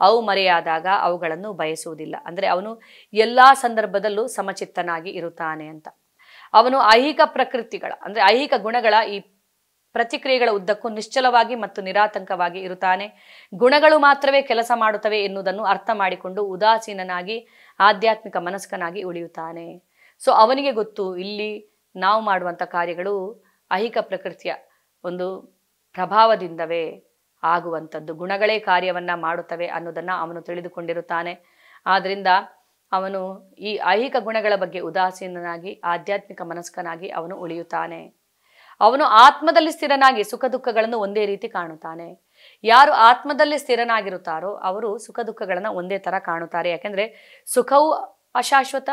ಅವು ಮರೆಯಾದಾಗ ಅವುಗಳನ್ನು ಬಯಸುವುದಿಲ್ಲ. ಅಂದರೆ ಅವನು ಎಲ್ಲ ಸಂದರ್ಭದಲ್ಲೂ ಸಮಚಿತ್ತನಾಗಿ ಇರುತ್ತಾನೆ ಅಂತ. ಅವನು ಐಹಿಕ ಪ್ರಕೃತಿಗಳ ಅಂದರೆ ಐಹಿಕ ಗುಣಗಳ ಈ ಪ್ರತಿಕ್ರಿಯೆಗಳ ಉದ್ದಕ್ಕೂ ನಿಶ್ಚಲವಾಗಿ ಮತ್ತು ನಿರಾತಂಕವಾಗಿ ಇರುತ್ತಾನೆ. ಗುಣಗಳು ಮಾತ್ರವೇ ಕೆಲಸ ಮಾಡುತ್ತವೆ ಎನ್ನುವುದನ್ನು ಅರ್ಥ ಮಾಡಿಕೊಂಡು ಉದಾಸೀನನಾಗಿ ಆಧ್ಯಾತ್ಮಿಕ ಮನಸ್ಕನಾಗಿ ಉಳಿಯುತ್ತಾನೆ. ಸೊ ಅವನಿಗೆ ಗೊತ್ತು, ಇಲ್ಲಿ ನಾವು ಮಾಡುವಂಥ ಕಾರ್ಯಗಳು ಐಹಿಕ ಪ್ರಕೃತಿಯ ಒಂದು ಪ್ರಭಾವದಿಂದವೇ ಆಗುವಂಥದ್ದು, ಗುಣಗಳೇ ಕಾರ್ಯವನ್ನು ಮಾಡುತ್ತವೆ ಅನ್ನೋದನ್ನು ಅವನು ತಿಳಿದುಕೊಂಡಿರುತ್ತಾನೆ. ಆದ್ದರಿಂದ ಅವನು ಈ ಐಹಿಕ ಗುಣಗಳ ಬಗ್ಗೆ ಉದಾಸೀನನಾಗಿ ಆಧ್ಯಾತ್ಮಿಕ ಮನಸ್ಕನಾಗಿ ಅವನು ಉಳಿಯುತ್ತಾನೆ. ಅವನು ಆತ್ಮದಲ್ಲಿ ಸ್ಥಿರನಾಗಿ ಸುಖ ದುಃಖಗಳನ್ನು ಒಂದೇ ರೀತಿ ಕಾಣುತ್ತಾನೆ. ಯಾರು ಆತ್ಮದಲ್ಲಿ ಸ್ಥಿರನಾಗಿರುತ್ತಾರೋ ಅವರು ಸುಖ ದುಃಖಗಳನ್ನು ಒಂದೇ ಥರ ಕಾಣುತ್ತಾರೆ. ಯಾಕೆಂದರೆ ಸುಖವೂ ಅಶಾಶ್ವತ,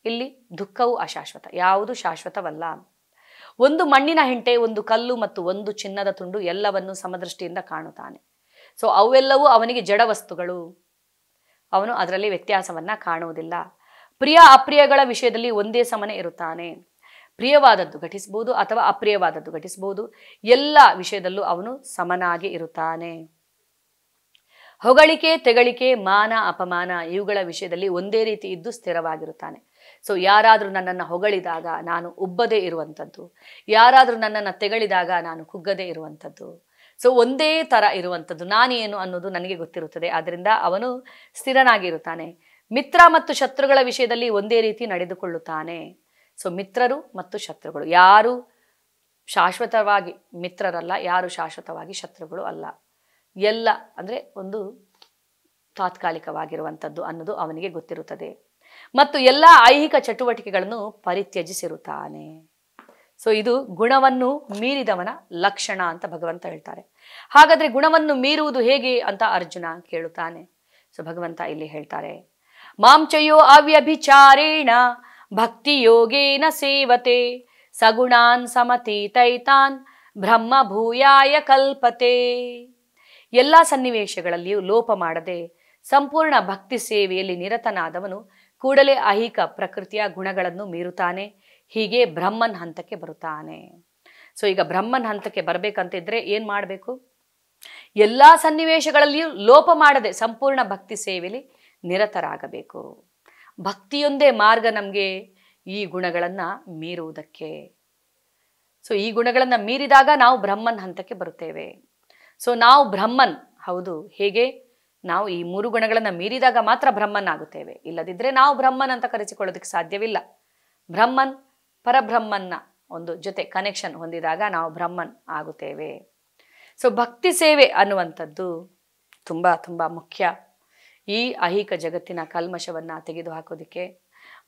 ಇಲ್ಲಿ ದುಃಖವೂ ಅಶಾಶ್ವತ, ಯಾವುದು ಶಾಶ್ವತವಲ್ಲ. ಒಂದು ಮಣ್ಣಿನ ಹೆಂಟೆ, ಒಂದು ಕಲ್ಲು ಮತ್ತು ಒಂದು ಚಿನ್ನದ ತುಂಡು ಎಲ್ಲವನ್ನು ಸಮದೃಷ್ಟಿಯಿಂದ ಕಾಣುತ್ತಾನೆ. ಸೊ ಅವೆಲ್ಲವೂ ಅವನಿಗೆ ಜಡ ವಸ್ತುಗಳು, ಅವನು ಅದರಲ್ಲಿ ವ್ಯತ್ಯಾಸವನ್ನ ಕಾಣುವುದಿಲ್ಲ. ಪ್ರಿಯ ಅಪ್ರಿಯಗಳ ವಿಷಯದಲ್ಲಿ ಒಂದೇ ಸಮನೆ ಇರುತ್ತಾನೆ. ಪ್ರಿಯವಾದದ್ದು ಘಟಿಸಬಹುದು ಅಥವಾ ಅಪ್ರಿಯವಾದದ್ದು ಘಟಿಸಬಹುದು, ಎಲ್ಲ ವಿಷಯದಲ್ಲೂ ಅವನು ಸಮನಾಗಿ ಇರುತ್ತಾನೆ. ಹೊಗಳಿಕೆ, ತೆಗಳಿಕೆ, ಮಾನ, ಅಪಮಾನ ಇವುಗಳ ವಿಷಯದಲ್ಲಿ ಒಂದೇ ರೀತಿ ಇದ್ದು ಸ್ಥಿರವಾಗಿರುತ್ತಾನೆ. ಸೊ ಯಾರಾದರೂ ನನ್ನನ್ನು ಹೊಗಳಿದಾಗ ನಾನು ಉಬ್ಬದೇ ಇರುವಂಥದ್ದು, ಯಾರಾದರೂ ನನ್ನನ್ನು ತೆಗಳಿದಾಗ ನಾನು ಕುಗ್ಗದೇ ಇರುವಂಥದ್ದು. ಸೊ ಒಂದೇ ಥರ ಇರುವಂಥದ್ದು, ನಾನೇನು ಅನ್ನೋದು ನನಗೆ ಗೊತ್ತಿರುತ್ತದೆ. ಆದ್ದರಿಂದ ಅವನು ಸ್ಥಿರನಾಗಿರುತ್ತಾನೆ. ಮಿತ್ರ ಮತ್ತು ಶತ್ರುಗಳ ವಿಷಯದಲ್ಲಿ ಒಂದೇ ರೀತಿ ನಡೆದುಕೊಳ್ಳುತ್ತಾನೆ. ಸೊ ಮಿತ್ರರು ಮತ್ತು ಶತ್ರುಗಳು ಯಾರು ಶಾಶ್ವತವಾಗಿ ಮಿತ್ರರಲ್ಲ, ಯಾರು ಶಾಶ್ವತವಾಗಿ ಶತ್ರುಗಳು ಅಲ್ಲ. ಎಲ್ಲ ಅಂದರೆ ಒಂದು ತಾತ್ಕಾಲಿಕವಾಗಿರುವಂಥದ್ದು ಅನ್ನೋದು ಅವನಿಗೆ ಗೊತ್ತಿರುತ್ತದೆ. ಮತ್ತು ಎಲ್ಲ ಐಹಿಕ ಚಟುವಟಿಕೆಗಳನ್ನು ಪರಿತ್ಯಜಿಸಿರುತ್ತಾನೆ. ಸೊ ಇದು ಗುಣವನ್ನು ಮೀರಿದವನ ಲಕ್ಷಣ ಅಂತ ಭಗವಂತ ಹೇಳ್ತಾರೆ. ಹಾಗಾದ್ರೆ ಗುಣವನ್ನು ಮೀರುವುದು ಹೇಗೆ ಅಂತ ಅರ್ಜುನ ಕೇಳುತ್ತಾನೆ. ಸೊ ಭಗವಂತ ಇಲ್ಲಿ ಹೇಳ್ತಾರೆ, ಮಾಂಚಯೋ ಅವ್ಯಭಿಚಾರೇಣ ಭಕ್ತಿ ಯೋಗೇನ ಸೇವತೆ ಸಗುಣಾನ್ ಸಮತೀತೈತಾನ್ ಬ್ರಹ್ಮ ಭೂಯಾಯ ಕಲ್ಪತೆ. ಎಲ್ಲ ಸನ್ನಿವೇಶಗಳಲ್ಲಿಯೂ ಲೋಪ ಮಾಡದೆ ಸಂಪೂರ್ಣ ಭಕ್ತಿ ಸೇವೆಯಲ್ಲಿ ನಿರತನಾದವನು ಕೂಡಲೇ ಐಹಿಕ ಪ್ರಕೃತಿಯ ಗುಣಗಳನ್ನು ಮೀರುತ್ತಾನೆ. ಹೀಗೆ ಬ್ರಹ್ಮನ್ ಹಂತಕ್ಕೆ ಬರುತ್ತಾನೆ. ಸೊ ಈಗ ಬ್ರಹ್ಮನ್ ಹಂತಕ್ಕೆ ಬರಬೇಕಂತಿದ್ರೆ ಏನ್ ಮಾಡಬೇಕು? ಎಲ್ಲ ಸನ್ನಿವೇಶಗಳಲ್ಲಿಯೂ ಲೋಪ ಮಾಡದೆ ಸಂಪೂರ್ಣ ಭಕ್ತಿ ಸೇವೆಯಲ್ಲಿ ನಿರತರಾಗಬೇಕು. ಭಕ್ತಿಯೊಂದೇ ಮಾರ್ಗ ನಮಗೆ ಈ ಗುಣಗಳನ್ನು ಮೀರುವುದಕ್ಕೆ. ಸೊ ಈ ಗುಣಗಳನ್ನು ಮೀರಿದಾಗ ನಾವು ಬ್ರಹ್ಮನ್ ಹಂತಕ್ಕೆ ಬರುತ್ತೇವೆ. ಸೊ ನಾವು ಬ್ರಹ್ಮನ್, ಹೌದು, ಹೇಗೆ? ನಾವು ಈ 3 ಗುಣಗಳನ್ನು ಮೀರಿದಾಗ ಮಾತ್ರ ಬ್ರಹ್ಮನ್ ಆಗುತ್ತೇವೆ. ಇಲ್ಲದಿದ್ದರೆ ನಾವು ಬ್ರಹ್ಮನ್ ಅಂತ ಕರೆಸಿಕೊಳ್ಳೋದಕ್ಕೆ ಸಾಧ್ಯವಿಲ್ಲ. ಬ್ರಹ್ಮನ್ ಪರಬ್ರಹ್ಮನ್ನ ಒಂದು ಜೊತೆ ಕನೆಕ್ಷನ್ ಹೊಂದಿದಾಗ ನಾವು ಬ್ರಹ್ಮನ್ ಆಗುತ್ತೇವೆ. ಸೊ ಭಕ್ತಿ ಸೇವೆ ಅನ್ನುವಂಥದ್ದು ತುಂಬ ತುಂಬ ಮುಖ್ಯ. ಈ ಐಹಿಕ ಜಗತ್ತಿನ ಕಲ್ಮಶವನ್ನು ತೆಗೆದುಹಾಕೋದಕ್ಕೆ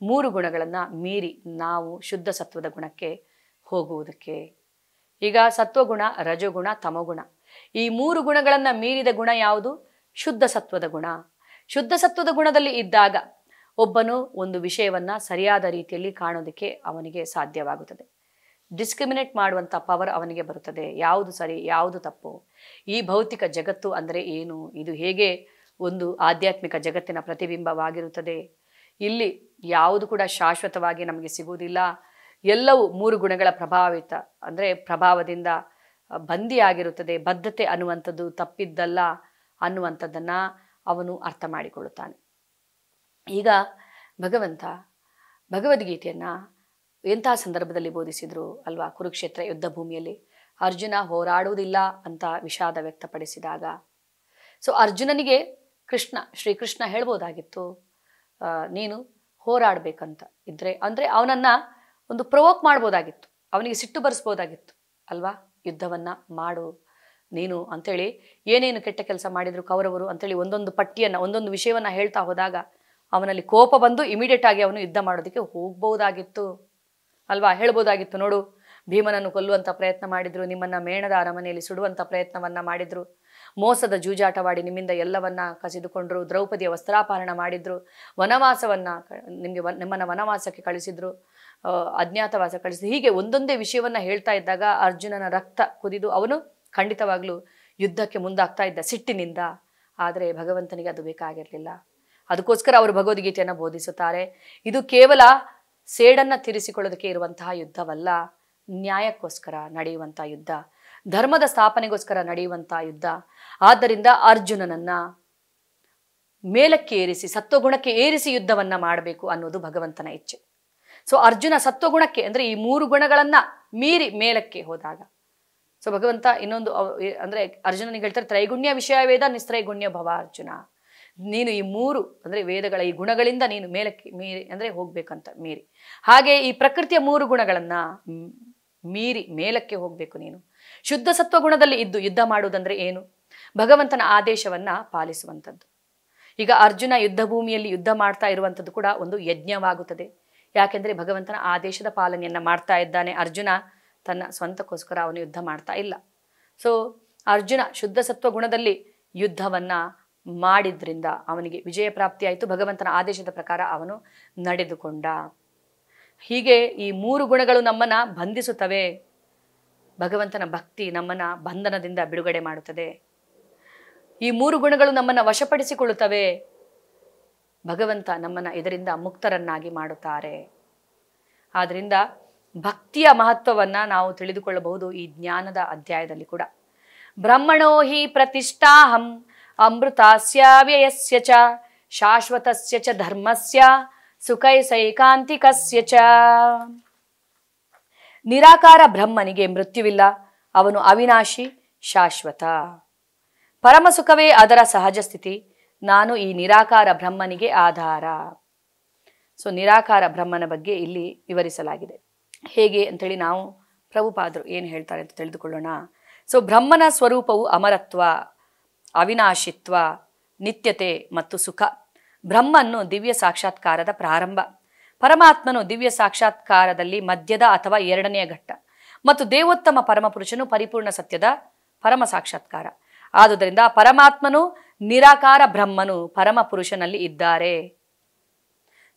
3 ಗುಣಗಳನ್ನು ಮೀರಿ ನಾವು ಶುದ್ಧ ಸತ್ವದ ಗುಣಕ್ಕೆ ಹೋಗುವುದಕ್ಕೆ. ಈಗ ಸತ್ವಗುಣ, ರಜೋಗುಣ, ತಮೋಗುಣ, ಈ 3 ಗುಣಗಳನ್ನು ಮೀರಿದ ಗುಣ ಯಾವುದು? ಶುದ್ಧ ಸತ್ವದ ಗುಣ. ಶುದ್ಧ ಸತ್ವದ ಗುಣದಲ್ಲಿ ಇದ್ದಾಗ ಒಬ್ಬನು ಒಂದು ವಿಷಯವನ್ನ ಸರಿಯಾದ ರೀತಿಯಲ್ಲಿ ಕಾಣೋದಕ್ಕೆ ಅವನಿಗೆ ಸಾಧ್ಯವಾಗುತ್ತದೆ. ಡಿಸ್ಕ್ರಿಮಿನೇಟ್ ಮಾಡುವಂಥ ಪವರ್ ಅವನಿಗೆ ಬರುತ್ತದೆ. ಯಾವುದು ಸರಿ, ಯಾವುದು ತಪ್ಪು, ಈ ಭೌತಿಕ ಜಗತ್ತು ಅಂದರೆ ಏನು, ಇದು ಹೇಗೆ ಒಂದು ಆಧ್ಯಾತ್ಮಿಕ ಜಗತ್ತಿನ ಪ್ರತಿಬಿಂಬವಾಗಿರುತ್ತದೆ, ಇಲ್ಲಿ ಯಾವುದು ಕೂಡ ಶಾಶ್ವತವಾಗಿ ನಮಗೆ ಸಿಗುವುದಿಲ್ಲ, ಎಲ್ಲವೂ 3 ಗುಣಗಳ ಪ್ರಭಾವದಿಂದ ಬಂದಿಯಾಗಿರುತ್ತದೆ, ಬದ್ಧತೆ ಅನ್ನುವಂಥದ್ದು ತಪ್ಪಿದ್ದಲ್ಲ ಅನ್ನುವಂಥದ್ದನ್ನು ಅವನು ಅರ್ಥ ಮಾಡಿಕೊಳ್ಳುತ್ತಾನೆ. ಈಗ ಭಗವಂತ ಭಗವದ್ಗೀತೆಯನ್ನು ಎಂತಹ ಸಂದರ್ಭದಲ್ಲಿ ಬೋಧಿಸಿದ್ರು ಅಲ್ವಾ? ಕುರುಕ್ಷೇತ್ರ ಯುದ್ಧ ಭೂಮಿಯಲ್ಲಿ ಅರ್ಜುನ ಹೋರಾಡುವುದಿಲ್ಲ ಅಂತ ವಿಷಾದ ವ್ಯಕ್ತಪಡಿಸಿದಾಗ, ಸೊ ಅರ್ಜುನನಿಗೆ ಶ್ರೀಕೃಷ್ಣ ಹೇಳ್ಬೋದಾಗಿತ್ತು, ನೀನು ಹೋರಾಡಬೇಕಂತ ಇದ್ರೆ ಅಂದರೆ ಅವನನ್ನು ಒಂದು ಪ್ರವೋಕ್ ಮಾಡ್ಬೋದಾಗಿತ್ತು, ಅವನಿಗೆ ಸಿಟ್ಟು ಬರೆಸ್ಬೋದಾಗಿತ್ತು ಅಲ್ವಾ? ಯುದ್ಧವನ್ನ ಮಾಡು ನೀನು ಅಂತೇಳಿ, ಏನೇನು ಕೆಟ್ಟ ಕೆಲಸ ಮಾಡಿದ್ರು ಕೌರವರು ಅಂತೇಳಿ ಒಂದೊಂದು ಪಟ್ಟಿಯನ್ನು, ಒಂದೊಂದು ವಿಷಯವನ್ನು ಹೇಳ್ತಾ ಹೋದಾಗ ಅವನಲ್ಲಿ ಕೋಪ ಬಂದು ಇಮಿಡಿಯೇಟ್ ಆಗಿ ಅವನು ಯುದ್ಧ ಮಾಡೋದಕ್ಕೆ ಹೋಗ್ಬೋದಾಗಿತ್ತು ಅಲ್ವಾ? ಹೇಳ್ಬೋದಾಗಿತ್ತು, ನೋಡು ಭೀಮನನ್ನು ಕೊಲ್ಲುವಂಥ ಪ್ರಯತ್ನ ಮಾಡಿದ್ರು, ನಿಮ್ಮನ್ನು ಮೇಣದ ಅರಮನೆಯಲ್ಲಿ ಸುಡುವಂಥ ಪ್ರಯತ್ನವನ್ನ ಮಾಡಿದ್ರು, ಮೋಸದ ಜೂಜಾಟವಾಡಿ ನಿಮ್ಮಿಂದ ಎಲ್ಲವನ್ನ ಕಸಿದುಕೊಂಡ್ರು, ದ್ರೌಪದಿಯ ವಸ್ತ್ರಾಪಹರಣ ಮಾಡಿದ್ರು, ನಿಮ್ಮನ್ನ ವನವಾಸಕ್ಕೆ ಕಳಿಸಿದ್ರು, ಅಜ್ಞಾತವಾಸ ಕಳಿಸಿದ್ರು. ಹೀಗೆ ಒಂದೊಂದೇ ವಿಷಯವನ್ನ ಹೇಳ್ತಾ ಇದ್ದಾಗ ಅರ್ಜುನನ ರಕ್ತ ಕುದಿದು ಅವನು ಖಂಡಿತವಾಗ್ಲೂ ಯುದ್ಧಕ್ಕೆ ಮುಂದಾಗ್ತಾ ಇದ್ದ ಸಿಟ್ಟಿನಿಂದ. ಆದರೆ ಭಗವಂತನಿಗೆ ಅದು ಬೇಕಾಗಿರಲಿಲ್ಲ. ಅದಕ್ಕೋಸ್ಕರ ಅವರು ಭಗವದ್ಗೀತೆಯನ್ನು ಬೋಧಿಸುತ್ತಾರೆ, ಇದು ಕೇವಲ ಸೇಡನ್ನ ತೀರಿಸಿಕೊಳ್ಳೋದಕ್ಕೆ ಇರುವಂತಹ ಯುದ್ಧವಲ್ಲ, ನ್ಯಾಯಕ್ಕೋಸ್ಕರ ನಡೆಯುವಂಥ ಯುದ್ಧ, ಧರ್ಮದ ಸ್ಥಾಪನೆಗೋಸ್ಕರ ನಡೆಯುವಂಥ ಯುದ್ಧ. ಆದ್ದರಿಂದ ಅರ್ಜುನನನ್ನ ಮೇಲಕ್ಕೆ ಏರಿಸಿ, ಸತ್ವಗುಣಕ್ಕೆ ಏರಿಸಿ ಯುದ್ಧವನ್ನ ಮಾಡಬೇಕು ಅನ್ನೋದು ಭಗವಂತನ ಇಚ್ಛೆ. ಸೊ ಅರ್ಜುನ ಸತ್ವಗುಣಕ್ಕೆ ಅಂದರೆ ಈ 3 ಗುಣಗಳನ್ನ ಮೀರಿ ಮೇಲಕ್ಕೆ ಹೋದಾಗ, ಸೊ ಭಗವಂತ ಇನ್ನೊಂದು ಅಂದರೆ ಅರ್ಜುನನಿಗೆ ಹೇಳ್ತಾರೆ, ತ್ರೈಗುಣ್ಯ ವಿಷಯ ವೇದ ನಿಸ್ತ್ರೈಗುಣ್ಯ ಭವ ಅರ್ಜುನ, ನೀನು ಈ 3 ಅಂದರೆ ವೇದಗಳ ಈ ಗುಣಗಳಿಂದ ನೀನು ಮೇಲಕ್ಕೆ ಮೀರಿ ಅಂದರೆ ಹೋಗ್ಬೇಕಂತ ಮೀರಿ, ಹಾಗೆ ಈ ಪ್ರಕೃತಿಯ 3 ಗುಣಗಳನ್ನ ಮೀರಿ ಮೇಲಕ್ಕೆ ಹೋಗ್ಬೇಕು ನೀನು. ಶುದ್ಧ ಸತ್ವ ಗುಣದಲ್ಲಿ ಇದ್ದು ಯುದ್ಧ ಮಾಡುವುದಂದ್ರೆ ಏನು? ಭಗವಂತನ ಆದೇಶವನ್ನ ಪಾಲಿಸುವಂಥದ್ದು. ಈಗ ಅರ್ಜುನ ಯುದ್ಧ ಭೂಮಿಯಲ್ಲಿ ಯುದ್ಧ ಮಾಡ್ತಾ ಇರುವಂಥದ್ದು ಕೂಡ ಒಂದು ಯಜ್ಞವಾಗುತ್ತದೆ. ಯಾಕೆಂದ್ರೆ ಭಗವಂತನ ಆದೇಶದ ಪಾಲನೆಯನ್ನ ಮಾಡ್ತಾ ಇದ್ದಾನೆ. ಅರ್ಜುನ ತನ್ನ ಸ್ವಂತಕ್ಕೋಸ್ಕರ ಅವನು ಯುದ್ಧ ಮಾಡ್ತಾ ಇಲ್ಲ. ಸೊ ಅರ್ಜುನ ಶುದ್ಧ ಸತ್ವ ಗುಣದಲ್ಲಿ ಯುದ್ಧವನ್ನ ಮಾಡಿದ್ರಿಂದ ಅವನಿಗೆ ವಿಜಯ ಪ್ರಾಪ್ತಿ ಆಯಿತು. ಭಗವಂತನ ಆದೇಶದ ಪ್ರಕಾರ ಅವನು ನಡೆದುಕೊಂಡ. ಹೀಗೆ ಈ 3 ಗುಣಗಳು ನಮ್ಮನ್ನ ಬಂಧಿಸುತ್ತವೆ. ಭಗವಂತನ ಭಕ್ತಿ ನಮ್ಮನ್ನ ಬಂಧನದಿಂದ ಬಿಡುಗಡೆ ಮಾಡುತ್ತದೆ. ಈ 3 ಗುಣಗಳು ನಮ್ಮನ್ನ ವಶಪಡಿಸಿಕೊಳ್ಳುತ್ತವೆ. ಭಗವಂತ ನಮ್ಮನ್ನ ಇದರಿಂದ ಮುಕ್ತರನ್ನಾಗಿ ಮಾಡುತ್ತಾರೆ. ಆದ್ರಿಂದ ಭಕ್ತಿಯ ಮಹತ್ವವನ್ನ ನಾವು ತಿಳಿದುಕೊಳ್ಳಬಹುದು ಈ ಜ್ಞಾನದ ಅಧ್ಯಾಯದಲ್ಲಿ ಕೂಡ. ಬ್ರಹ್ಮಣೋ ಹಿ ಪ್ರತಿಷ್ಠಾಹಂ ಅಮೃತಾಸ್ಯ ವ್ಯಯಸ್ಯ ಚ ಶಾಶ್ವತಸ್ಯ ಚ ಧರ್ಮಸ್ಯ ಸುಖೈಸೈಕಾಂತಿಕಸ್ಯ ಚ. ನಿರಾಕಾರ ಬ್ರಹ್ಮನಿಗೆ ಮೃತ್ಯುವಿಲ್ಲ, ಅವನು ಅವಿನಾಶಿ, ಶಾಶ್ವತ. ಪರಮ ಸುಖವೇ ಅದರ ಸಹಜ ಸ್ಥಿತಿ. ನಾನು ಈ ನಿರಾಕಾರ ಬ್ರಹ್ಮನಿಗೆ ಆಧಾರ. ಸೊ ನಿರಾಕಾರ ಬ್ರಹ್ಮನ ಬಗ್ಗೆ ಇಲ್ಲಿ ವಿವರಿಸಲಾಗಿದೆ. ಹೇಗೆ ಅಂತೇಳಿ ನಾವು ಪ್ರಭುಪಾದರು ಏನು ಹೇಳ್ತಾರೆ ಅಂತ ತಿಳಿದುಕೊಳ್ಳೋಣ. ಸೊ ಬ್ರಹ್ಮನ ಸ್ವರೂಪವು ಅಮರತ್ವ, ಅವಿನಾಶಿತ್ವ, ನಿತ್ಯತೆ ಮತ್ತು ಸುಖ. ಬ್ರಹ್ಮನ್ನು ದಿವ್ಯ ಸಾಕ್ಷಾತ್ಕಾರದ ಪ್ರಾರಂಭ, ಪರಮಾತ್ಮನು ದಿವ್ಯ ಸಾಕ್ಷಾತ್ಕಾರದಲ್ಲಿ ಮಧ್ಯದ ಅಥವಾ ಎರಡನೆಯ ಘಟ್ಟ, ಮತ್ತು ದೇವೋತ್ತಮ ಪರಮಪುರುಷನು ಪರಿಪೂರ್ಣ ಸತ್ಯದ ಪರಮ ಸಾಕ್ಷಾತ್ಕಾರ. ಆದುದರಿಂದ ಪರಮಾತ್ಮನು ನಿರಾಕಾರ ಬ್ರಹ್ಮನು ಪರಮ ಪುರುಷನಲ್ಲಿ ಇದ್ದಾರೆ.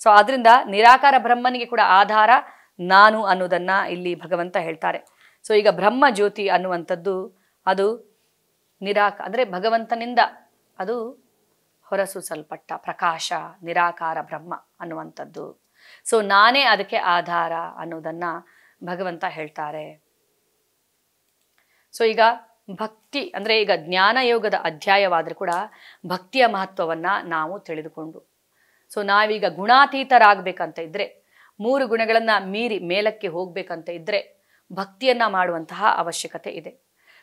ಸೊ ಅದರಿಂದ ನಿರಾಕಾರ ಬ್ರಹ್ಮನಿಗೆ ಕೂಡ ಆಧಾರ ನಾನು ಅನ್ನೋದನ್ನ ಇಲ್ಲಿ ಭಗವಂತ ಹೇಳ್ತಾರೆ. ಸೊ ಈಗ ಬ್ರಹ್ಮ ಜ್ಯೋತಿ ಅನ್ನುವಂಥದ್ದು ಅದು ಅಂದರೆ ಭಗವಂತನಿಂದ ಅದು ಹೊರಸೂಸಲ್ಪಟ್ಟ ಪ್ರಕಾಶ, ನಿರಾಕಾರ ಬ್ರಹ್ಮ ಅನ್ನುವಂಥದ್ದು. ಸೊ ನಾನೇ ಅದಕ್ಕೆ ಆಧಾರ ಅನ್ನೋದನ್ನ ಭಗವಂತ ಹೇಳ್ತಾರೆ. ಸೊ ಈಗ ಭಕ್ತಿ ಅಂದರೆ ಈಗ ಜ್ಞಾನ ಯೋಗದ ಅಧ್ಯಾಯವಾದರೂ ಕೂಡ ಭಕ್ತಿಯ ಮಹತ್ವವನ್ನು ನಾವು ತಿಳಿದುಕೊಂಡು, ಸೊ ನಾವೀಗ ಗುಣಾತೀತರಾಗಬೇಕಂತ ಇದ್ದರೆ, 3 ಗುಣಗಳನ್ನು ಮೀರಿ ಮೇಲಕ್ಕೆ ಹೋಗ್ಬೇಕಂತ ಇದ್ದರೆ ಭಕ್ತಿಯನ್ನು ಮಾಡುವಂತಹ ಅವಶ್ಯಕತೆ ಇದೆ.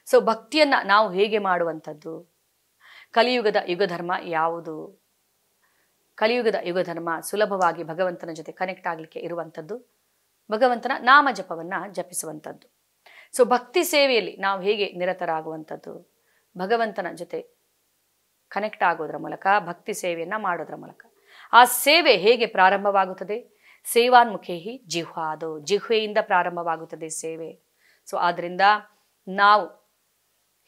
ಸೊ ಭಕ್ತಿಯನ್ನು ನಾವು ಹೇಗೆ ಮಾಡುವಂಥದ್ದು? ಕಲಿಯುಗದ ಯುಗಧರ್ಮ ಯಾವುದು? ಕಲಿಯುಗದ ಯುಗಧರ್ಮ ಸುಲಭವಾಗಿ ಭಗವಂತನ ಜೊತೆ ಕನೆಕ್ಟ್ ಆಗಲಿಕ್ಕೆ ಇರುವಂಥದ್ದು ಭಗವಂತನ ನಾಮ ಜಪವನ್ನು ಜಪಿಸುವಂಥದ್ದು. ಸೊ ಭಕ್ತಿ ಸೇವೆಯಲ್ಲಿ ನಾವು ಹೇಗೆ ನಿರತರಾಗುವಂಥದ್ದು? ಭಗವಂತನ ಜೊತೆ ಕನೆಕ್ಟ್ ಆಗೋದ್ರ ಮೂಲಕ, ಭಕ್ತಿ ಸೇವೆಯನ್ನು ಮಾಡೋದ್ರ ಮೂಲಕ. ಆ ಸೇವೆ ಹೇಗೆ ಪ್ರಾರಂಭವಾಗುತ್ತದೆ? ಸೇವಾನ್ಮುಖೇಹಿ ಜಿಹ್ವಾದೋ, ಜಿಹ್ವೆಯಿಂದ ಪ್ರಾರಂಭವಾಗುತ್ತದೆ ಸೇವೆ. ಸೊ ಆದ್ದರಿಂದ ನಾವು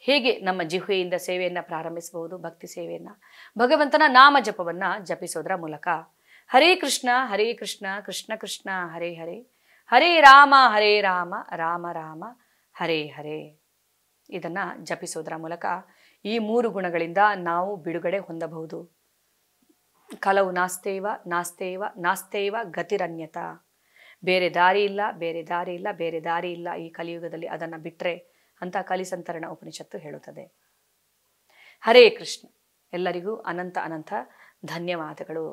ಹೇಗೆ ನಮ್ಮ ಜಿಹ್ವೆಯಿಂದ ಸೇವೆಯನ್ನು ಪ್ರಾರಂಭಿಸಬಹುದು? ಭಕ್ತಿ ಸೇವೆಯನ್ನು ಭಗವಂತನ ನಾಮ ಜಪವನ್ನು ಜಪಿಸೋದ್ರ ಮೂಲಕ. ಹರೇ ಕೃಷ್ಣ ಕೃಷ್ಣ ಕೃಷ್ಣ ಹರೇ ಹರೇ, ಹರೇ ರಾಮ ರಾಮ ರಾಮ ಹರೇ ಹರೇ, ಇದನ್ನು ಜಪಿಸೋದ್ರ ಮೂಲಕ ಈ 3 ಗುಣಗಳಿಂದ ನಾವು ಬಿಡುಗಡೆ ಹೊಂದಬಹುದು. ಕಲವು ನಾಸ್ತೇವ ಗತಿರನ್ಯತ. ಬೇರೆ ದಾರಿ ಇಲ್ಲ ಈ ಕಲಿಯುಗದಲ್ಲಿ, ಅದನ್ನು ಬಿಟ್ಟರೆ ಅಂತ ಕಲಿಸಂತರಣ ಉಪನಿಷತ್ತು ಹೇಳುತ್ತದೆ. ಹರೇ ಕೃಷ್ಣ. ಎಲ್ಲರಿಗೂ ಅನಂತ ಧನ್ಯವಾದಗಳು.